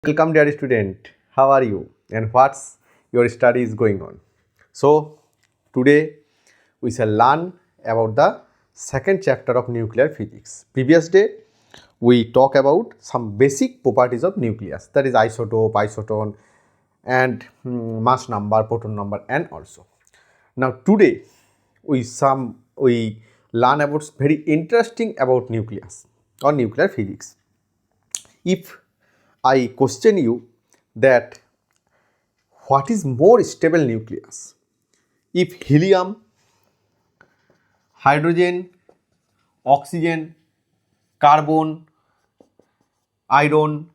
Welcome dear student, how are you and what's your study is going on? So today we shall learn about the second chapter of nuclear physics. Previous day we talk about some basic properties of nucleus, that is isotope, isoton and mass number, proton number and also. Now today we learn about very interesting about nucleus or nuclear physics. If I question you that what is more stable nucleus? If helium, hydrogen, oxygen, carbon, iron,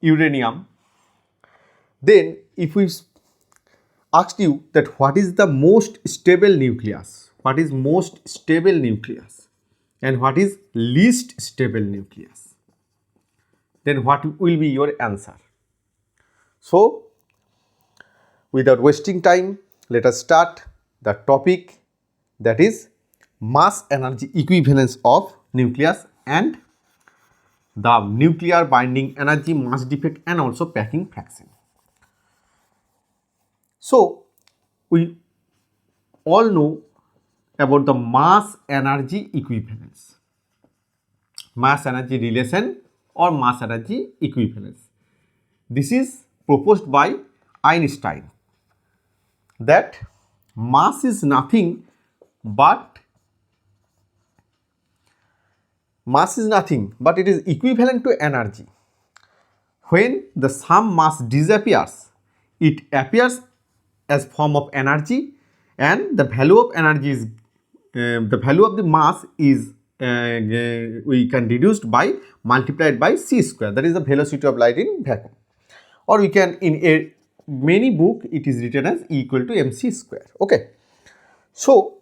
uranium, then if we asked you that what is the most stable nucleus, what is most stable nucleus and what is least stable nucleus, then what will be your answer? So without wasting time, let us start the topic, that is mass energy equivalence of nucleus and the nuclear binding energy, mass defect and also packing fraction. So we all know about the mass energy equivalence, mass energy relation or mass energy equivalence. This is proposed by Einstein, that mass is nothing but it is equivalent to energy. When the some mass disappears, it appears as form of energy, and the value of energy is the value of the mass is we can reduced by multiplied by c square, that is the velocity of light in vacuum, or we can in a many book it is written as E equal to mc square. Okay, so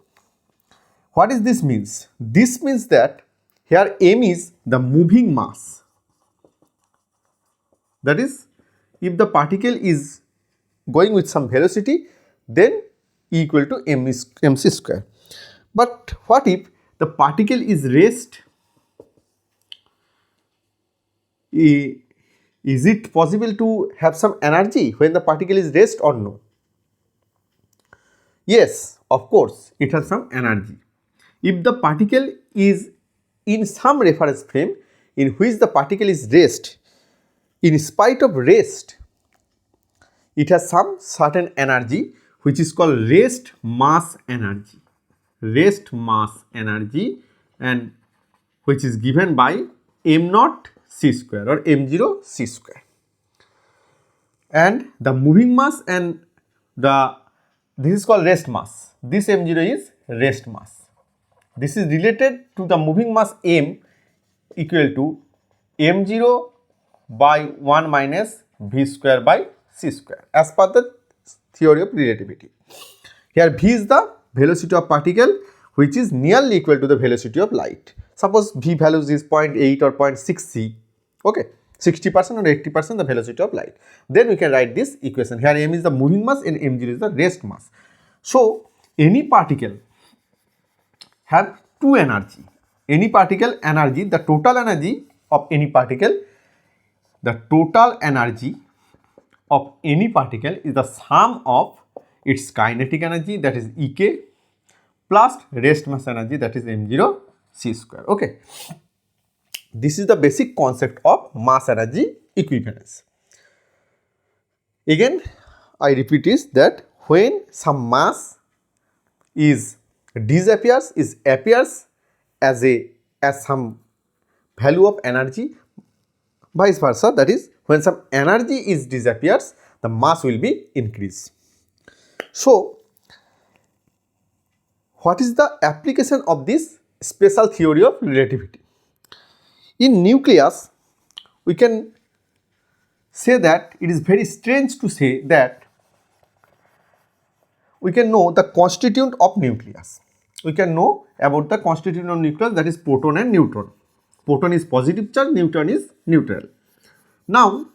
what is this means? This means that here m is the moving mass, that is if the particle is going with some velocity, then E equal to mc square. But what if the particle is rest? Is it possible to have some energy when the particle is rest or no? Yes, of course, it has some energy. If the particle is in some reference frame in which the particle is rest, in spite of rest, it has some certain energy which is called rest mass energy. Rest mass energy, and which is given by m naught c square or m0 c square. And the moving mass and this is called rest mass. This m0 is rest mass. This is related to the moving mass m equal to m0 by 1 minus v square by c square as per the theory of relativity. Here v is the velocity of particle which is nearly equal to the velocity of light. Suppose v values is 0.8 or 0.6 c, okay, 60% or 80% the velocity of light. Then we can write this equation. Here m is the moving mass and m0 is the rest mass. So any particle have two energy. Any particle energy, the total energy of any particle, the total energy of any particle is the sum of its kinetic energy, that is Ek, plus rest mass energy, that is m0 c square. Okay, this is the basic concept of mass energy equivalence. Again I repeat is that when some mass is disappears, is appears as some value of energy, vice versa, that is when some energy is disappears, the mass will be increased. So what is the application of this special theory of relativity? In nucleus, we can say that it is very strange to say that we can know the constituent of nucleus. We can know about the constituent of nucleus, that is proton and neutron. Proton is positive charge, neutron is neutral. Now,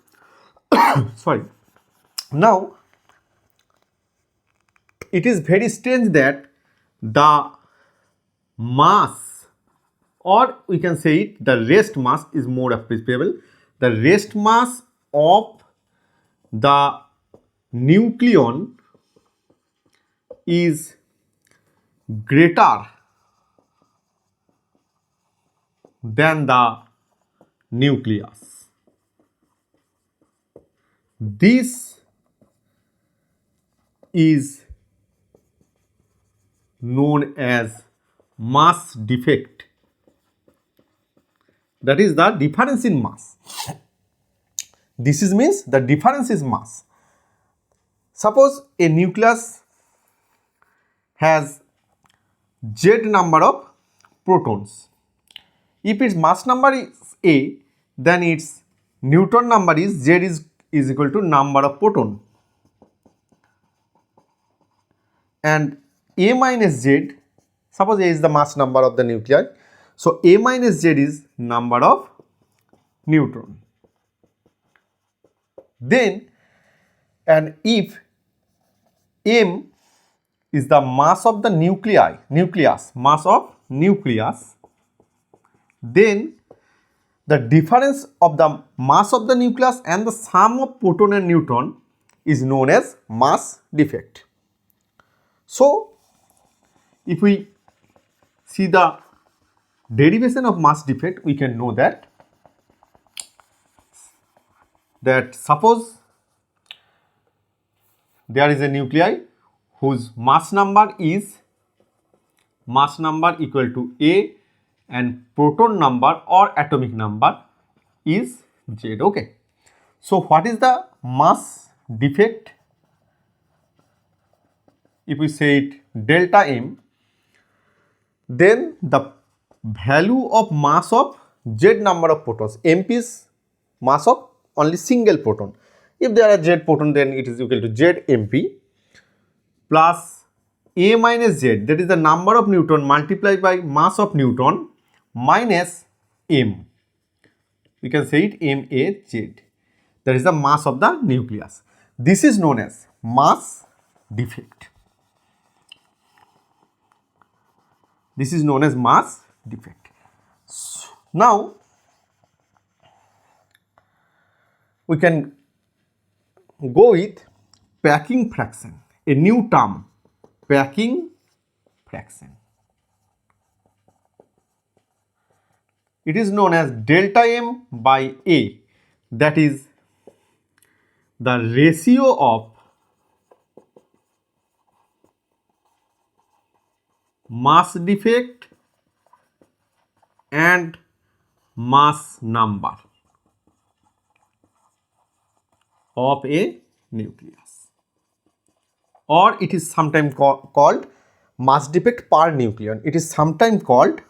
now it is very strange that the mass, or we can say it, the rest mass is more appreciable. The rest mass of the nucleon is greater than the nucleus. This is known as mass defect. That is the difference in mass. This is means the difference is mass. Suppose a nucleus has Z number of protons. If its mass number is A, then its neutron number is Z is equal to number of proton. And A minus Z, suppose A is the mass number of the nuclei, so A minus Z is number of neutron. Then, and if M is the mass of the nucleus, mass of nucleus, then the difference of the mass of the nucleus and the sum of proton and neutron is known as mass defect. So, if we see the derivation of mass defect, we can know that suppose there is a nuclei whose mass number equal to A and proton number or atomic number is Z. Okay. So, what is the mass defect? If we say it delta M, then the value of mass of Z number of protons, MP is mass of only single proton. If there are Z proton, then it is equal to Z MP plus A minus Z, that is the number of neutron multiplied by mass of neutron minus M. We can say it MAZ. That is the mass of the nucleus. This is known as mass defect. This is known as mass defect. So, now, we can go with packing fraction, a new term, packing fraction. It is known as delta M by A, that is the ratio of mass defect and mass number of a nucleus, or it is sometimes called mass defect per nucleon. It is sometimes called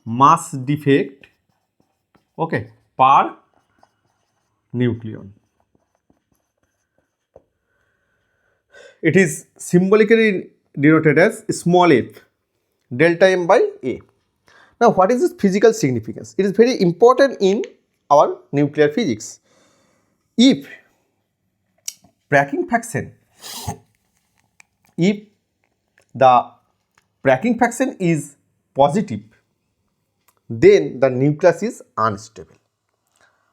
mass defect, okay, per nucleon. It is symbolically denoted as small f, delta M by A. Now, what is its physical significance? It is very important in our nuclear physics. If cracking fraction, if the cracking fraction is positive, then the nucleus is unstable.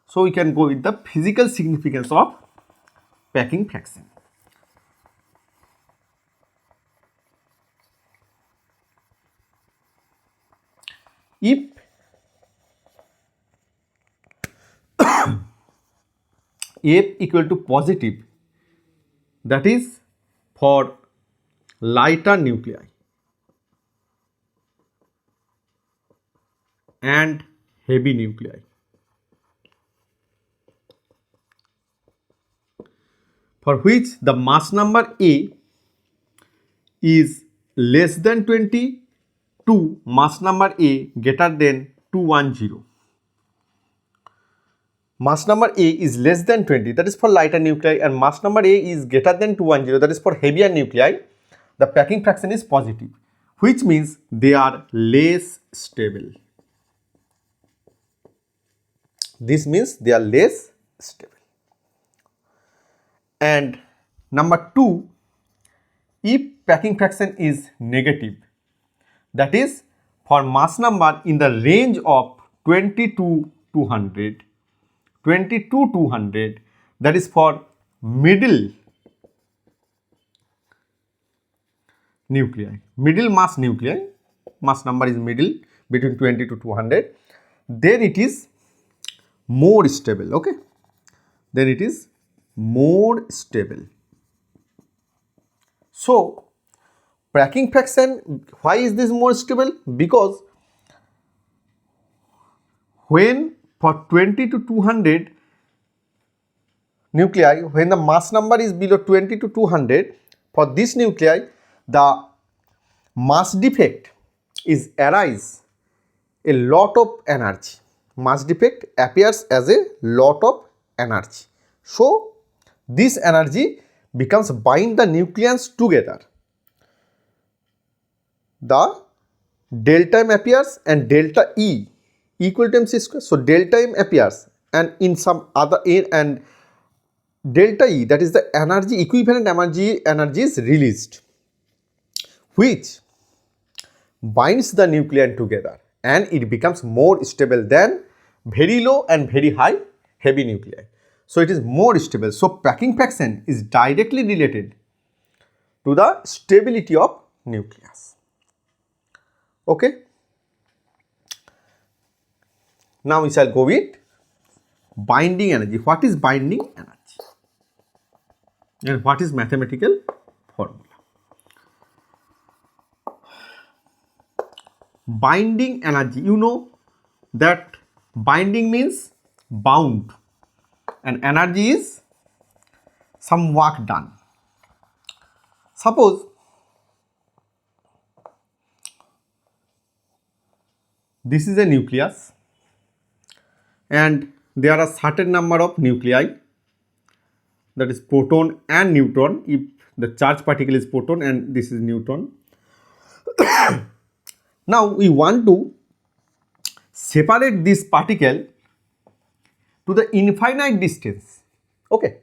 So, we can go with the physical significance of packing fraction. If F equal to positive, that is for lighter nuclei and heavy nuclei, for which the mass number A is less than 20 to mass number A greater than 210. Mass number A is less than 20, that is for lighter nuclei, and mass number A is greater than 210, that is for heavier nuclei. The packing fraction is positive, which means they are less stable. This means they are less stable. And number 2, if packing fraction is negative, that is for mass number in the range of 20 to 200, 20 to 200, that is for middle nuclei, middle mass nuclei, mass number is middle between 20 to 200, then it is more stable, okay, then it is more stable. So cracking fraction, why is this more stable? Because when for 20 to 200 nuclei, when the mass number is below 20 to 200, for this nuclei the mass defect is arise a lot of energy. Mass defect appears as a lot of energy. So this energy becomes bind the nucleons together. The delta M appears and delta E equal to mc square. So delta M appears and in some other and delta E, that is the energy, equivalent energy is released, which binds the nucleon together and it becomes more stable than very low and very high heavy nuclei. So it is more stable. So packing fraction is directly related to the stability of nucleus. Okay. Now we shall go with binding energy. What is binding energy? And what is mathematical formula? Binding energy, you know that binding means bound and energy is some work done. Suppose this is a nucleus and there are certain number of nuclei, that is proton and neutron, if the charged particle is proton and this is neutron. Now we want to separate this particle to the infinite distance, okay,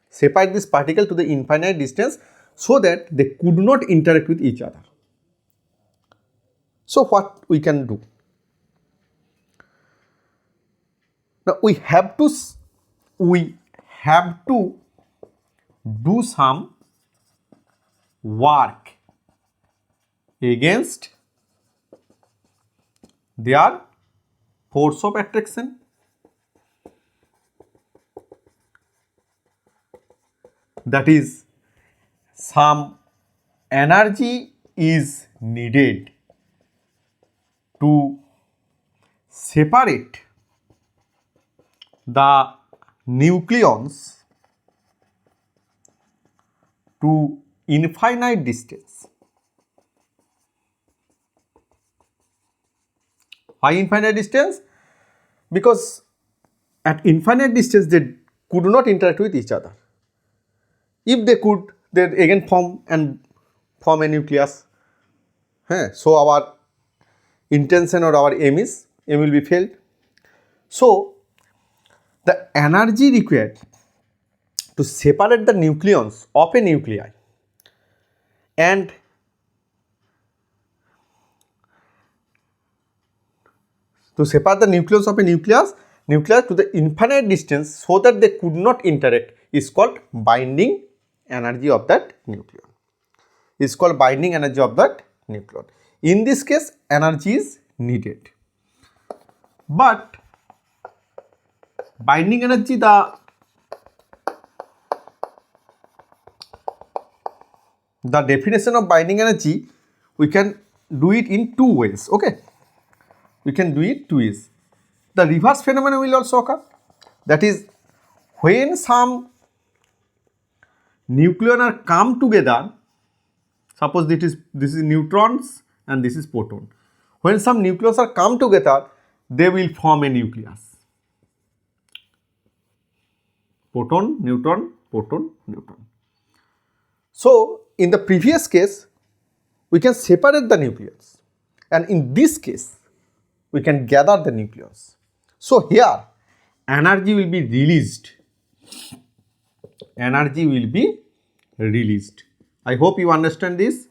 separate this particle to the infinite distance so that they could not interact with each other. So what we can do? Now we have to do some work against their force of attraction. That is, some energy is needed to separate the nucleons to infinite distance. Why infinite distance? Because at infinite distance they could not interact with each other. If they could, they again form a nucleus. So our intention or our aim will be failed. So the energy required to separate the nucleons of a nuclei and to separate the nucleus of a nucleus to the infinite distance so that they could not interact is called binding energy of that nucleon. Is called binding energy of that nucleon. In this case, energy is needed. But binding energy, the definition of binding energy, we can do it in two ways. Okay, we can do it two ways. The reverse phenomenon will also occur. That is, when some nucleon are come together, suppose this is neutrons and this is proton. When some nucleons are come together, they will form a nucleus. Proton, neutron, proton, neutron. So in the previous case, we can separate the nucleons, and in this case, we can gather the nucleons. So here, energy will be released. Energy will be released. I hope you understand this.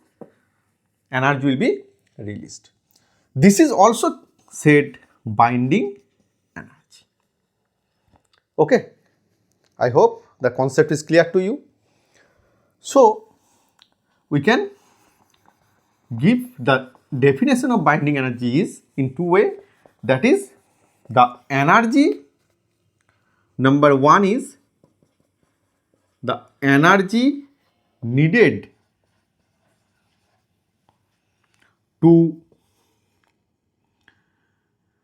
Energy will be released. This is also said binding energy. Okay, I hope the concept is clear to you. So we can give the definition of binding energy is in two ways. That is, the energy, number one is the energy needed to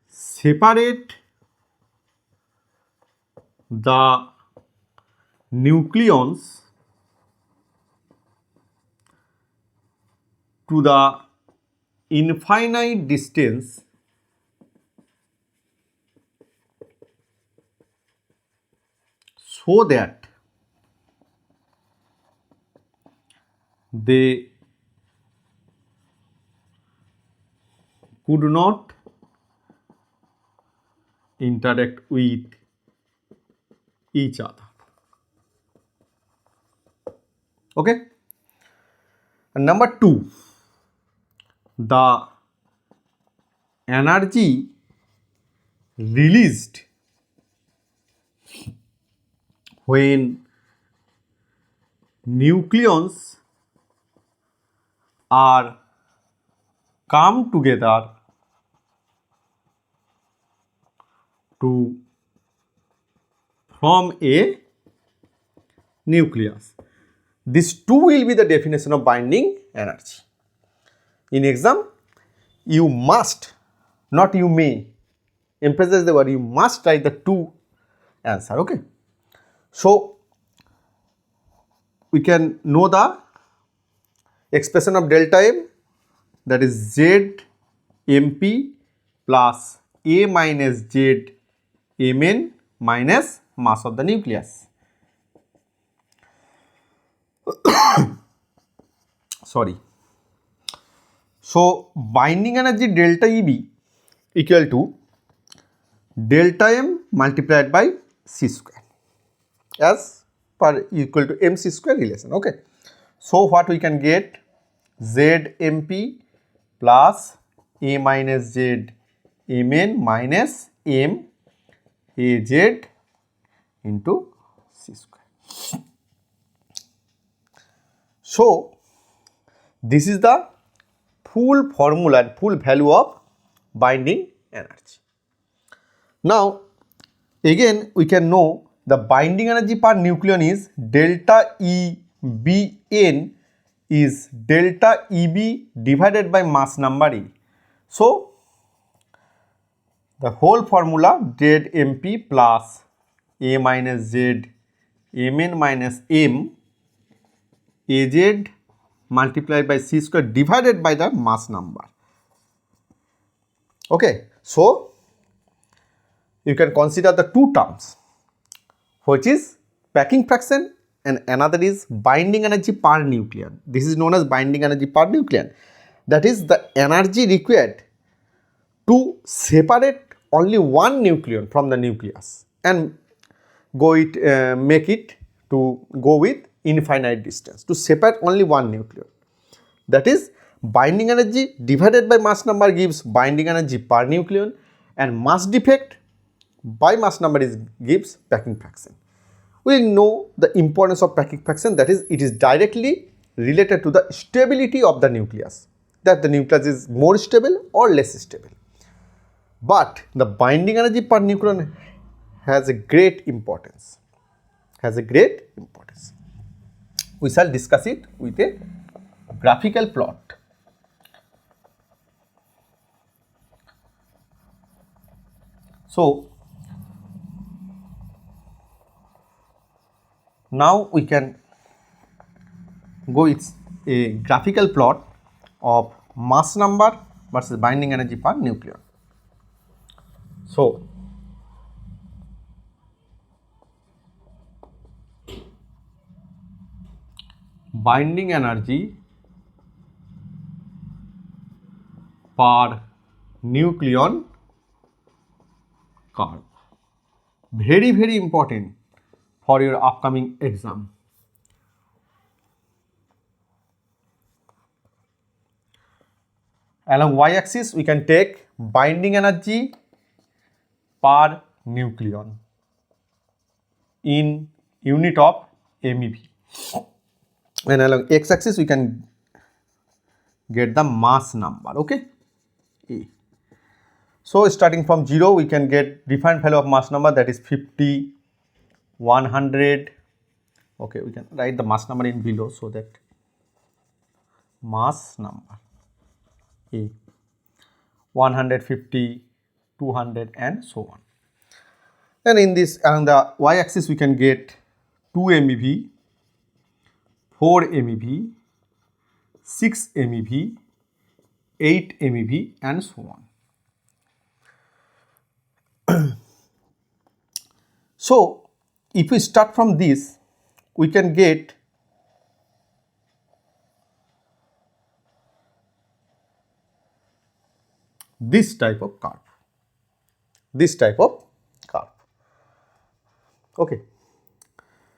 separate the nucleons to the infinite distance so that they could not interact with each other. Okay. And number two, the energy released when nucleons are come together to form a nucleus. This two will be the definition of binding energy. In exam, you must, not you may, emphasize the word, you must write the two answer. Okay. So we can know the expression of delta M, that is Z MP plus A minus Z Mn minus mass of the nucleus. Sorry. So binding energy delta EB equal to delta M multiplied by C square as per equal to MC square relation. Okay. So what we can get, ZMP plus A minus Z Mn minus M Az into C square. So this is the full formula and full value of binding energy. Now again we can know the binding energy per nucleon is delta EBN is delta EB divided by mass number E. So the whole formula ZMP plus A minus Z Mn minus M Az multiplied by C square divided by the mass number. Okay, so you can consider the two terms, which is packing fraction and another is binding energy per nucleon. This is known as binding energy per nucleon. That is the energy required to separate only one nucleon from the nucleus and make it to go with infinite distance to separate only one nucleon. That is, binding energy divided by mass number gives binding energy per nucleon, and mass defect by mass number gives packing fraction. We know the importance of packing fraction, that is, it is directly related to the stability of the nucleus, that the nucleus is more stable or less stable. But the binding energy per nucleon has a great importance. We shall discuss it with a graphical plot. So now we can go with a graphical plot of mass number versus binding energy per nucleon. So binding energy per nucleon curve, very important for your upcoming exam. Along y-axis we can take binding energy per nucleon. in unit of MeV. And along x-axis we can get the mass number, okay. A. So starting from 0 we can get defined value of mass number, that is 50, 100. Okay, we can write the mass number in below, so that mass number A 150, 200 and so on. And in this, on the y-axis we can get 2 MeV, 4 MeV, 6 MeV, 8 MeV and so on. So if we start from this, we can get this type of curve, okay.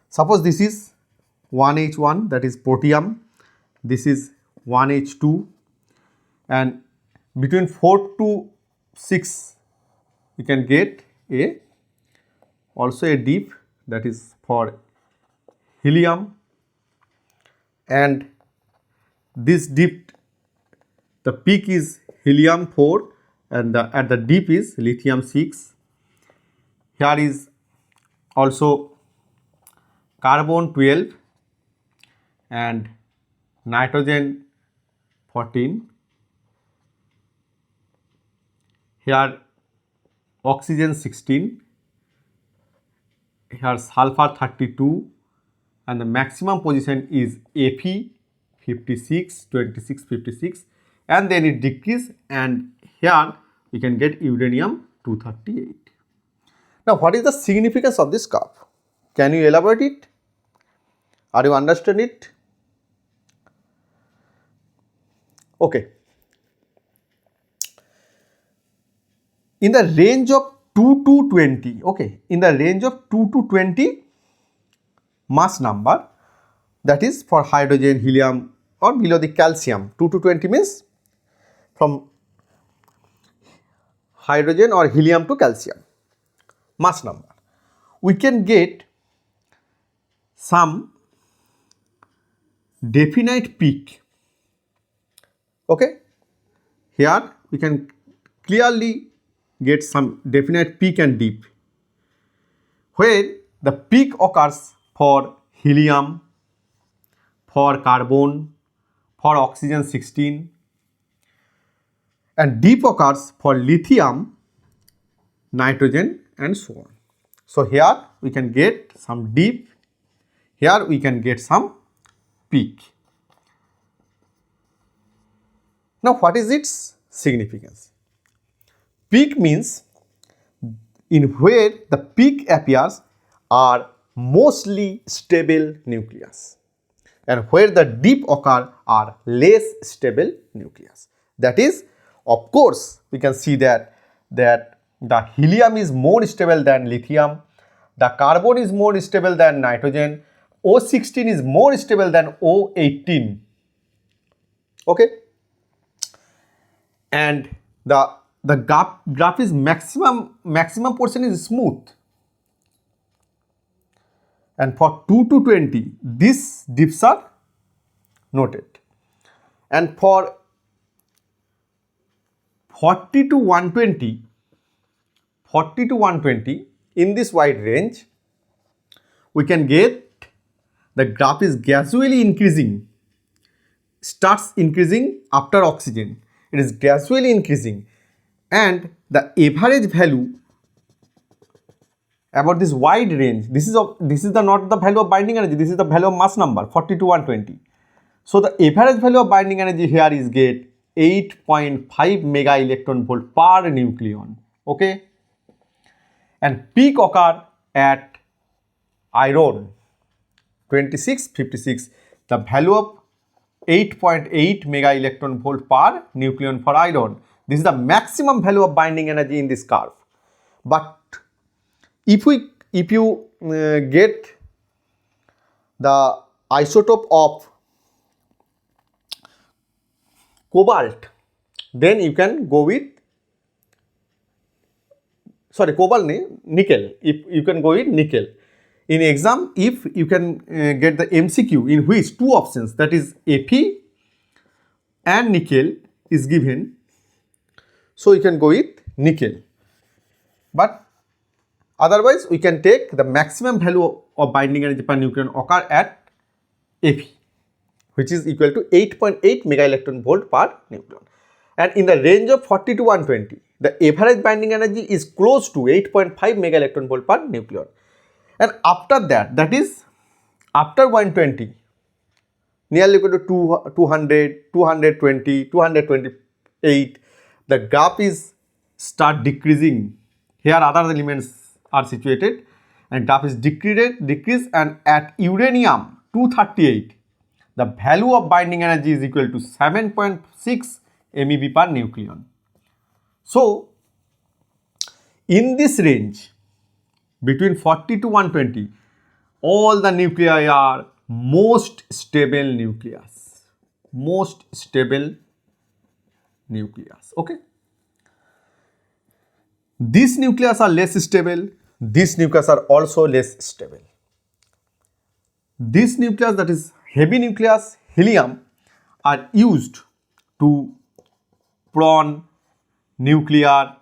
Suppose this is 1H1, that is protium, this is 1H2, and between 4 to 6 we can get also a dip, that is for helium, and this dip, the peak is helium 4 and at the dip is lithium 6. Here is also carbon 12 and nitrogen 14. Here oxygen 16, here sulfur 32, and the maximum position is Fe 56, 26, 56, and then it decreases, and here we can get uranium 238. Now what is the significance of this curve? Can you elaborate it? Are you understand it? Okay. In the range of 2 to 20, okay, in the range of 2 to 20 mass number, that is for hydrogen, helium or below the calcium, 2 to 20 means from hydrogen or helium to calcium mass number, we can get some definite peak, okay. Here we can clearly get some definite peak and dip, where the peak occurs for helium, for carbon, for oxygen 16, and dip occurs for lithium, nitrogen and so on. So here we can get some dip, here we can get some peak. Now what is its significance? Peak means in where the peak appears are mostly stable nucleus, and where the dip occur are less stable nucleus. That is, of course, we can see that the helium is more stable than lithium, the carbon is more stable than nitrogen, O16 is more stable than O18, okay, and the graph is maximum portion is smooth, and for 2 to 20 these dips are noted, and for 40 to 120 in this wide range we can get the graph is gradually increasing, starts increasing after oxygen, it is gradually increasing, and the average value about this wide range, this is not the value of binding energy, this is the value of mass number 40 to 120. So the average value of binding energy here is get 8.5 mega electron volt per nucleon, okay, and peak occur at iron 26, 56, the value of 8.8 mega electron volt per nucleon for iron. This is the maximum value of binding energy in this curve. But if you get the isotope of cobalt, then you can go with nickel. If you can go with nickel. In exam, if you can get the MCQ in which two options, that is Fe and nickel is given, so you can go with nickel. But otherwise, we can take the maximum value of binding energy per nucleon occur at Fe, which is equal to 8.8 mega electron volt per nucleon. And in the range of 40 to 120, the average binding energy is close to 8.5 mega electron volt per nucleon. And after that, that is after 120, nearly equal to 200, 220, 228, the graph is start decreasing. Here other elements are situated and graph is decrease, and at uranium 238, the value of binding energy is equal to 7.6 MeV per nucleon. So, in this range, between 40 to 120, all the nuclei are most stable nucleus. Most stable nucleus. Okay. These nucleus are less stable. These nucleus are also less stable. This nucleus, that is heavy nucleus, helium, are used to prone nuclear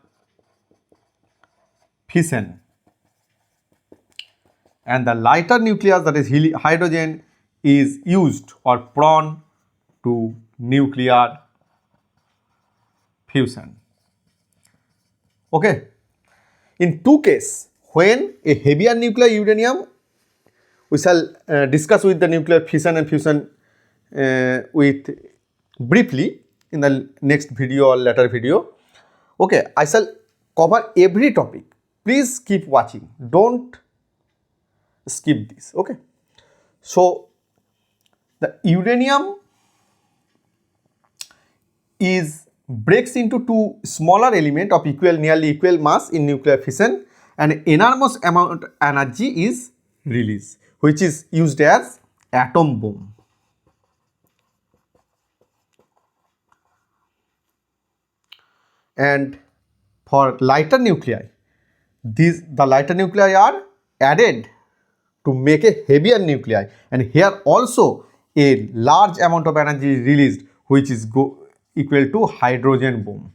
fission, and the lighter nucleus, that is hydrogen, is used or prone to nuclear fusion. Okay. In two cases, when a heavier nuclear uranium, we shall discuss with the nuclear fission and fusion with briefly in the next video or later video. Okay, I shall cover every topic. Please keep watching. Don't skip this. Okay. So, the uranium breaks into two smaller elements of nearly equal mass in nuclear fission, and enormous amount of energy is released, which is used as atom bomb. And for lighter nuclei, the lighter nuclei are added to make a heavier nuclei, and here also a large amount of energy is released, which is equal to hydrogen bomb.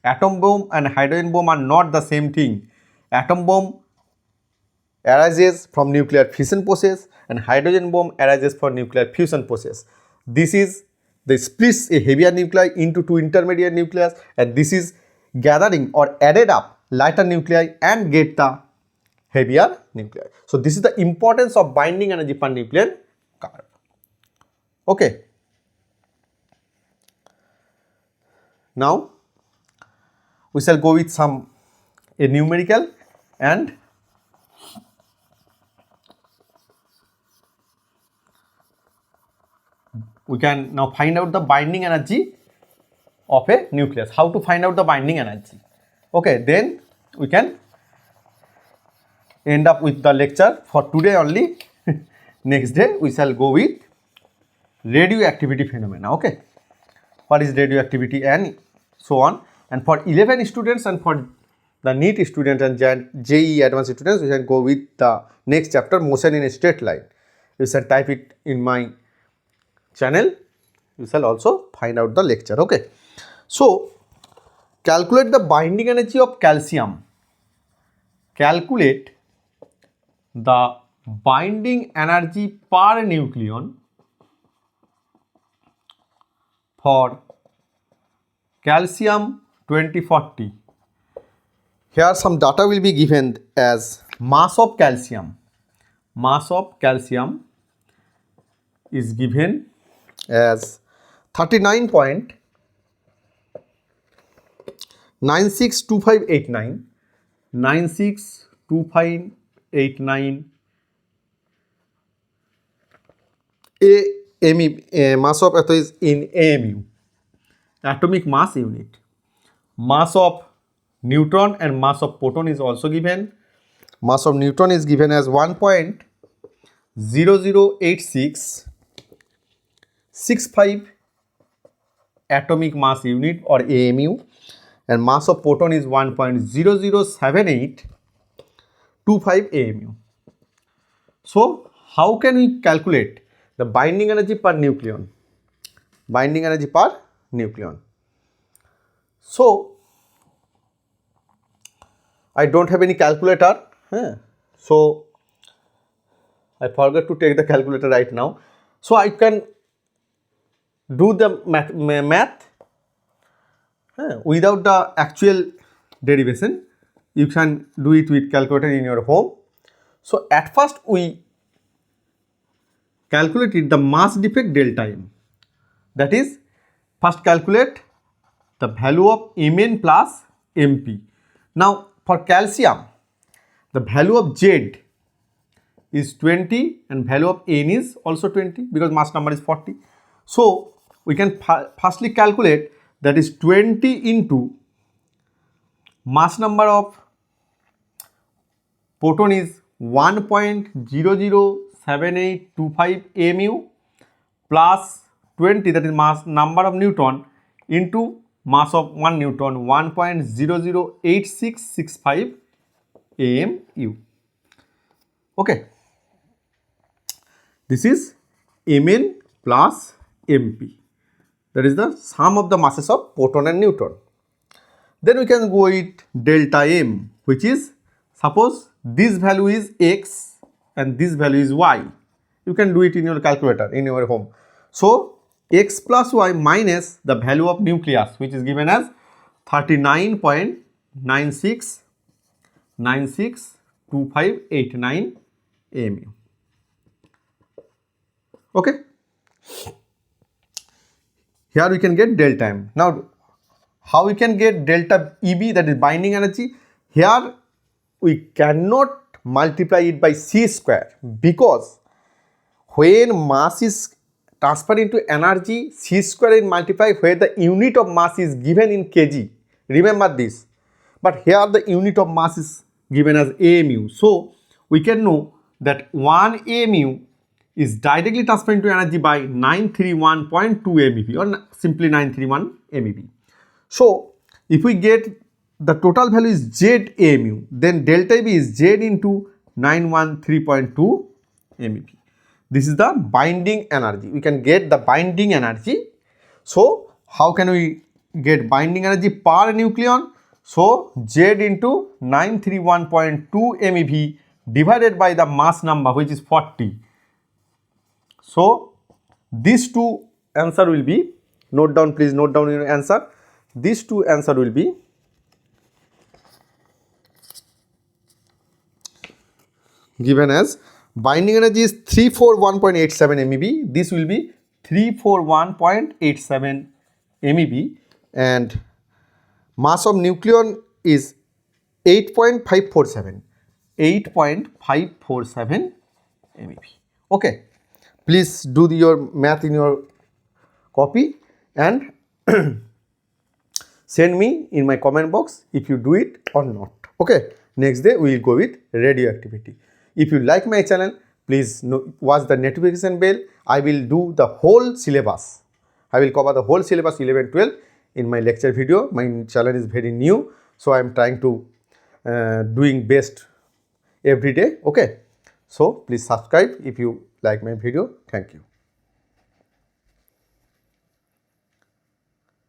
Atom bomb and hydrogen bomb are not the same thing. Atom bomb arises from nuclear fission process and hydrogen bomb arises from nuclear fusion process. This is the splits a heavier nuclei into two intermediate nucleus, and this is gathering or added up lighter nuclei and get the heavier nuclei. So, this is the importance of binding energy per nucleon curve. Okay. Now, we shall go with a numerical, and we can now find out the binding energy of a nucleus. How to find out the binding energy? Okay, then we can end up with the lecture for today only. Next day we shall go with radioactivity phenomena. Okay, what is radioactivity and so on. And for 11 students and for the NEET students and JEE advanced students, we shall go with the next chapter, motion in a straight line. You shall type it in my channel. You shall also find out the lecture. Okay. So, calculate the binding energy of calcium. Calculate the binding energy per nucleon for calcium 2040. Here some data will be given as mass of calcium. Mass of calcium is given as 39.962589. 962589 mass of is in AMU, atomic mass unit. Mass of neutron and mass of proton is also given. Mass of neutron is given as 1.008665 atomic mass unit or AMU, and mass of proton is 1.007825 AMU. So how can we calculate the binding energy per nucleon? Binding energy per nucleon. So I don't have any calculator. So I forgot to take the calculator right now. So I can do the math without the actual derivation. You can do it with calculator in your home. So at first we calculated the mass defect delta M. That is, first calculate the value of Mn plus Mp. Now for calcium, the value of Z is 20 and value of N is also 20 because mass number is 40. So we can firstly calculate, that is 20 into mass number of proton is 1.007825 mu plus 20, that is mass number of neutron, into mass of 1 neutron 1.008665 amu. Okay, this is Mn plus Mp, that is the sum of the masses of proton and neutron. Then we can go with delta M, which is, suppose this value is x and this value is y. You can do it in your calculator in your home. So x plus y minus the value of nucleus, which is given as 39.962589 amu. Okay, here we can get delta M. Now how we can get delta EB, that is binding energy? Here we cannot multiply it by c square, because when mass is transferred into energy, c square is multiplied where the unit of mass is given in kg. Remember this. But here the unit of mass is given as amu. So we can know that 1 amu is directly transferred into energy by 931.2 MeV, or simply 931 MeV. So if we get the total value is Z amu, then delta EB is Z into 913.2 MeV. This is the binding energy. We can get the binding energy. So how can we get binding energy per nucleon? So Z into 931.2 MeV divided by the mass number, which is 40. So these two answer will be, note down, please note down your answer. These two answer will be given as binding energy is 341.87 MeV. This will be 341.87 MeV, and mass of nucleon is 8.547 MeV. Okay, please do your math in your copy and send me in my comment box if you do it or not. Okay, next day we will go with radioactivity. If you like my channel, please watch the notification bell. I will do the whole syllabus. I will cover the whole syllabus 11, 12 in my lecture video. My channel is very new, so I am trying to doing best every day. Okay, so please subscribe if you like my video. Thank you.